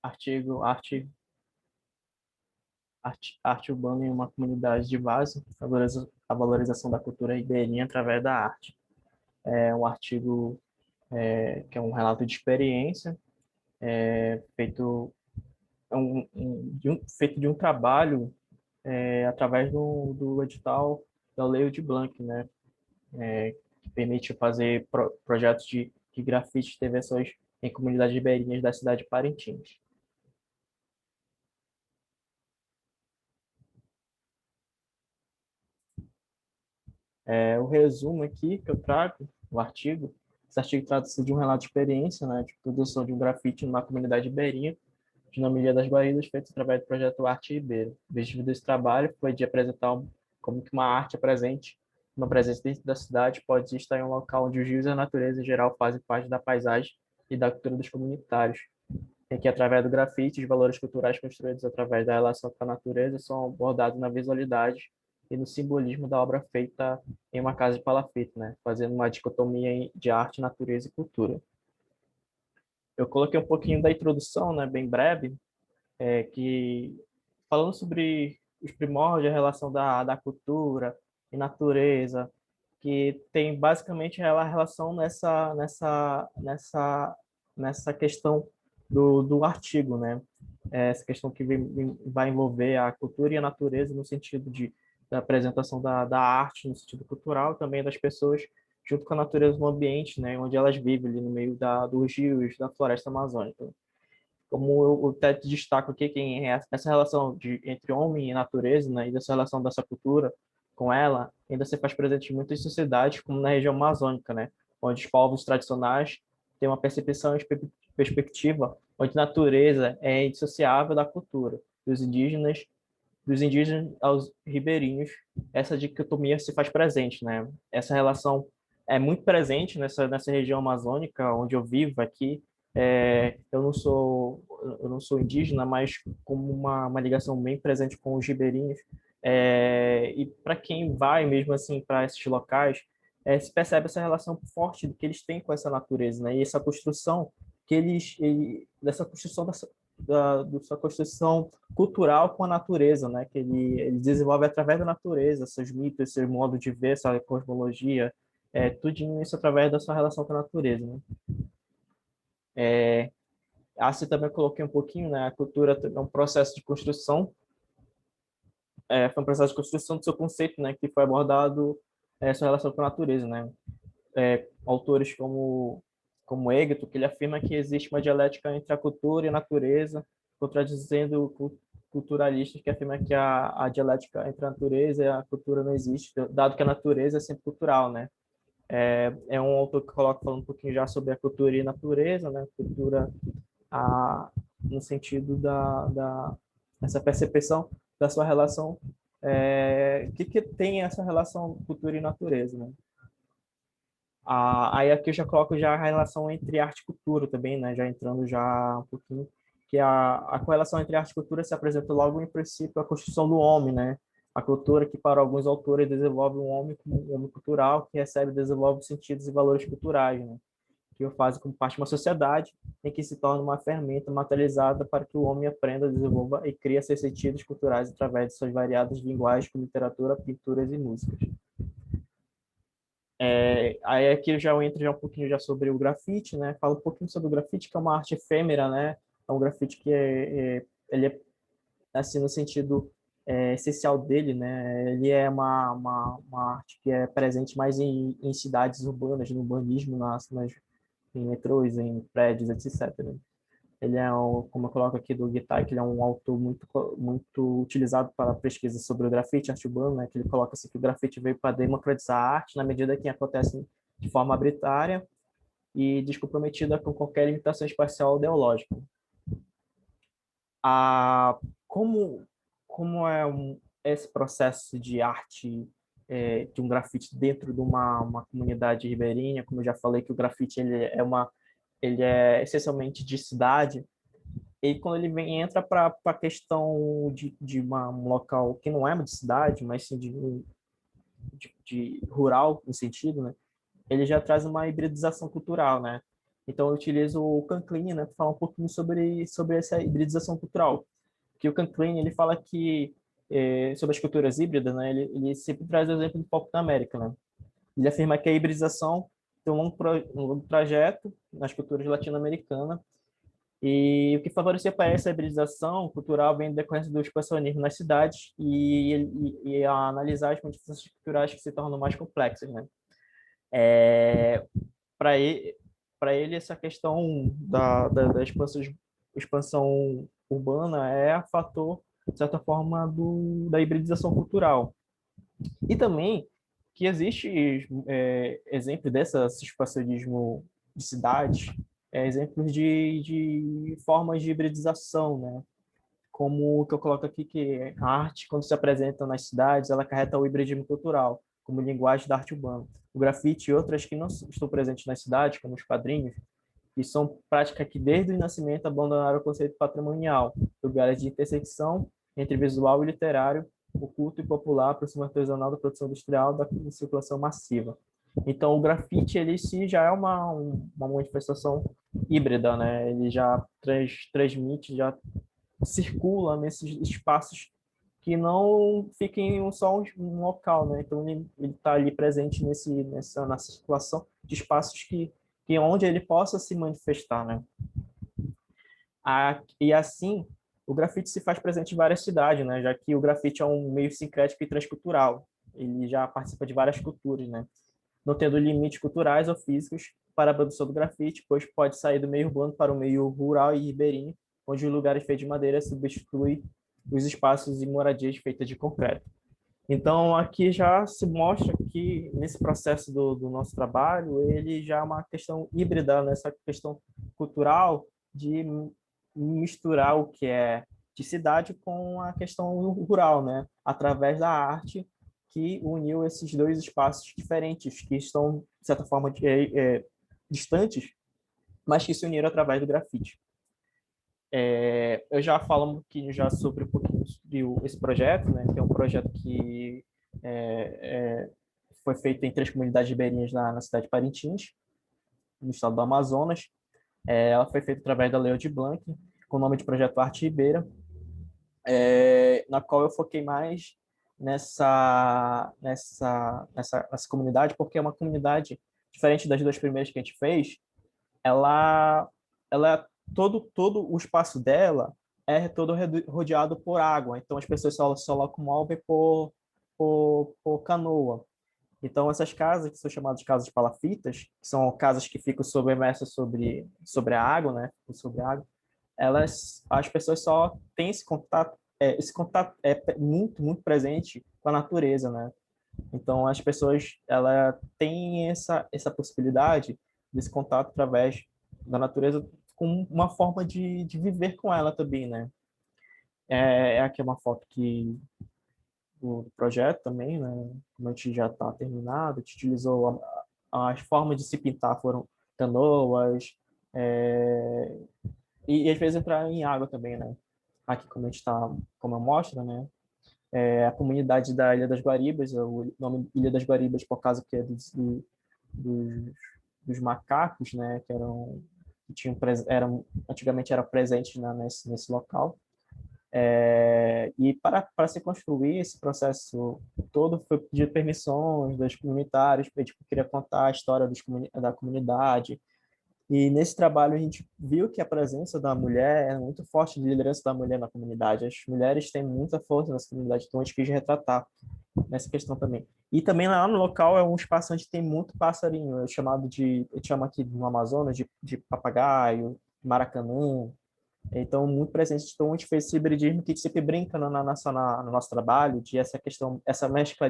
artigo arte urbana em uma comunidade de base, a valorização da cultura ribeirinha através da arte. É um artigo que é um relato de experiência, feito, feito de um trabalho através do edital da Lei de Blanc, né? Que permite fazer projetos de grafite e intervenções em comunidades ribeirinhas da cidade de Parintins. O resumo aqui que eu trago, o artigo, esse artigo trata-se de um relato de experiência, né, de produção de um grafite numa comunidade ribeirinha, de nome Ilha das Guaridas, feito através do projeto Arte Ribeiro. O objetivo desse trabalho foi de apresentar como que uma arte é presente, uma presença dentro da cidade pode estar em um local onde os rios e a natureza em geral fazem parte da paisagem e da cultura dos comunitários, em que através do grafite, os valores culturais construídos através da relação com a natureza são abordados na visualidade e no simbolismo da obra feita em uma casa de palafite, né? Fazendo uma dicotomia de arte, natureza e cultura. Eu coloquei um pouquinho da introdução, né, bem breve, que falando sobre os primórdios, a relação da cultura e natureza, que tem basicamente a relação nessa questão do artigo, né? Essa questão que vai envolver a cultura e a natureza no sentido da apresentação da arte, no sentido cultural, também das pessoas junto com a natureza no ambiente, né, onde elas vivem ali no meio dos rios, da floresta amazônica. Como eu até destaco aqui, essa relação entre homem e natureza, né, e dessa relação dessa cultura com ela, ainda se faz presente em muitas sociedades, como na região amazônica, né, onde os povos tradicionais têm uma percepção e perspectiva onde a natureza é indissociável da cultura. Dos indígenas aos ribeirinhos, essa dicotomia se faz presente, né? Essa relação é muito presente nessa região amazônica onde eu vivo aqui. Eu não sou indígena, mas como uma ligação bem presente com os ribeirinhos. E para quem vai mesmo assim para esses locais, se percebe essa relação forte que eles têm com essa natureza, né? E essa construção dessa construção dessa construção cultural com a natureza, né? Que ele desenvolve através da natureza, seus mitos, seu modo de ver, essa cosmologia, tudo isso através da sua relação com a natureza, né? Assim também coloquei um pouquinho, né? A cultura é um processo de construção, foi um processo de construção do seu conceito, né? Que foi abordado sua relação com a natureza, né? Autores como Hegel, que ele afirma que existe uma dialética entre a cultura e a natureza, contradizendo culturalistas que afirmam que a dialética entre a natureza e a cultura não existe, dado que a natureza é sempre cultural, né? É um autor que coloca falando um pouquinho já sobre a cultura e a natureza, né? Cultura no sentido essa percepção da sua relação, que tem essa relação cultura e natureza, né? Aí aqui eu já coloco já a relação entre arte e cultura também, né? Já entrando já um pouquinho, que a correlação entre arte e cultura se apresenta logo em princípio a construção do homem, né? A cultura que para alguns autores desenvolve um homem como um homem cultural que recebe e desenvolve sentidos e valores culturais, né? Que o fazem como parte de uma sociedade em que se torna uma ferramenta materializada para que o homem aprenda, desenvolva e crie seus sentidos culturais através de suas variadas linguagens como literatura, pinturas e músicas. Aí aqui eu já entro já um pouquinho já sobre o grafite, né? Falo um pouquinho sobre o grafite, que é uma arte efêmera, né? É um grafite que ele é assim no sentido essencial dele, né? Ele é uma arte que é presente mais em cidades urbanas, no urbanismo, em metrôs, em prédios, etc. Ele é, como eu coloco aqui do Guitar, que ele é um autor muito utilizado para pesquisa sobre o grafite, arte urbana, né? Que ele coloca assim que o grafite veio para democratizar a arte na medida que acontece de forma arbitrária e descomprometida com qualquer limitação espacial ou ideológica. A, como, como é esse processo de arte, de um grafite dentro de uma comunidade ribeirinha, como eu já falei que o grafite ele é essencialmente de cidade, e quando ele entra para a questão um local que não é uma de cidade, mas sim de rural, no sentido, né? Ele já traz uma hibridização cultural, né? Então, eu utilizo o Canclin, né, para falar um pouquinho sobre essa hibridização cultural. Que o Canclin, ele fala que, sobre as culturas híbridas, né, ele sempre traz o exemplo do Pop da América, né? Ele afirma que a hibridização tem um longo trajeto nas culturas latino-americanas e o que favorecia para essa hibridização cultural vem da decorrência do expansionismo nas cidades e a analisar as modificações culturais que se tornam mais complexas, né? Para ele, para ele, essa questão da expansão urbana é a fator, de certa forma, da hibridização cultural. E também que existe exemplo dessa expansionismo de cidades, exemplos de formas de hibridização, né? Como o que eu coloco aqui, que a arte, quando se apresenta nas cidades, ela carrega o hibridismo cultural, como linguagem da arte urbana. O grafite e outras que não estão presentes nas cidades, como os quadrinhos, que são práticas que desde o nascimento abandonaram o conceito patrimonial, lugares de intersecção entre visual e literário, oculto e popular, aproxima artesanal da produção industrial da circulação massiva. Então, o grafite, ele si já é uma manifestação híbrida, né? Ele já transmite, já circula nesses espaços que não fiquem só um local, né? Então ele está ali presente nessa circulação de espaços que onde ele possa se manifestar, né? E assim, o grafite se faz presente em várias cidades, né? Já que o grafite é um meio sincrético e transcultural. Ele já participa de várias culturas, né? Não tendo limites culturais ou físicos para a produção do grafite, pois pode sair do meio urbano para o meio rural e ribeirinho, onde os lugares feitos de madeira substituem os espaços e moradias feitas de concreto. Então, aqui já se mostra que, nesse processo do nosso trabalho, ele já é uma questão híbrida, nessa questão cultural de misturar o que é de cidade com a questão rural, né? Através da arte que uniu esses dois espaços diferentes, que estão, de certa forma, distantes, mas que se uniram através do grafite. Eu já falo um pouquinho já sobre um pouquinho sobre esse projeto, né? Que é um projeto que é, é, foi feito em 3 comunidades ribeirinhas na cidade de Parintins, no estado do Amazonas. Ela foi feita através da Lei Aldir Blanc, com o nome de Projeto Arte Ribeira, na qual eu foquei mais nessa comunidade, porque é uma comunidade diferente das 2 primeiras que a gente fez. Ela todo o espaço dela é todo rodeado por água, então as pessoas só locomovem por canoa. Então essas casas que são chamadas de casas palafitas, que são casas que ficam submersas sobre a água, né, sobre a água, as pessoas só têm esse contato é muito presente com a natureza, né? Então as pessoas ela têm essa possibilidade desse contato através da natureza com uma forma de viver com ela também, né? Aqui é uma foto que do projeto também, né? Como a gente já está terminado, a gente utilizou as formas de se pintar foram canoas, e às vezes entrar em água também, né? Aqui como a gente está como amostra, né? A comunidade da Ilha das Guaribas, o nome Ilha das Guaribas por causa que é dos, dos macacos, né? Que tinham antigamente eram presentes, né, nesse local. E para se construir esse processo todo, foi pedir permissões dos comunitários, tipo, queria contar a história da comunidade. E nesse trabalho a gente viu que a presença da mulher é muito forte, de liderança da mulher na comunidade. As mulheres têm muita força nessa comunidade, então a gente quis retratar nessa questão também. E também lá no local é um espaço onde tem muito passarinho, eu chamo aqui no Amazonas de papagaio, maracanã, então, muito presente. Então, a gente fez esse hibridismo que a gente sempre brinca no nosso trabalho, de essa questão, essa mescla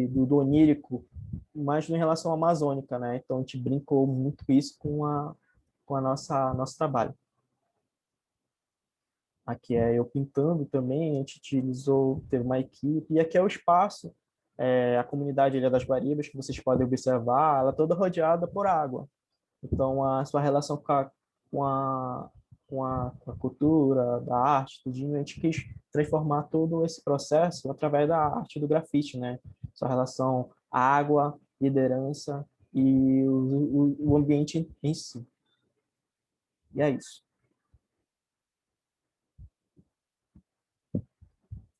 do onírico, mais em relação à amazônica, né? Então, a gente brincou muito isso com a nosso trabalho. Aqui é eu pintando também, a gente teve uma equipe, e aqui é o espaço, a comunidade Ilha das Guaribas, que vocês podem observar, ela é toda rodeada por água. Então, a sua relação com a, com a cultura, da arte, tudinho, a gente quis transformar todo esse processo através da arte do grafite, né? Sua relação água, liderança e o ambiente em si. E é isso.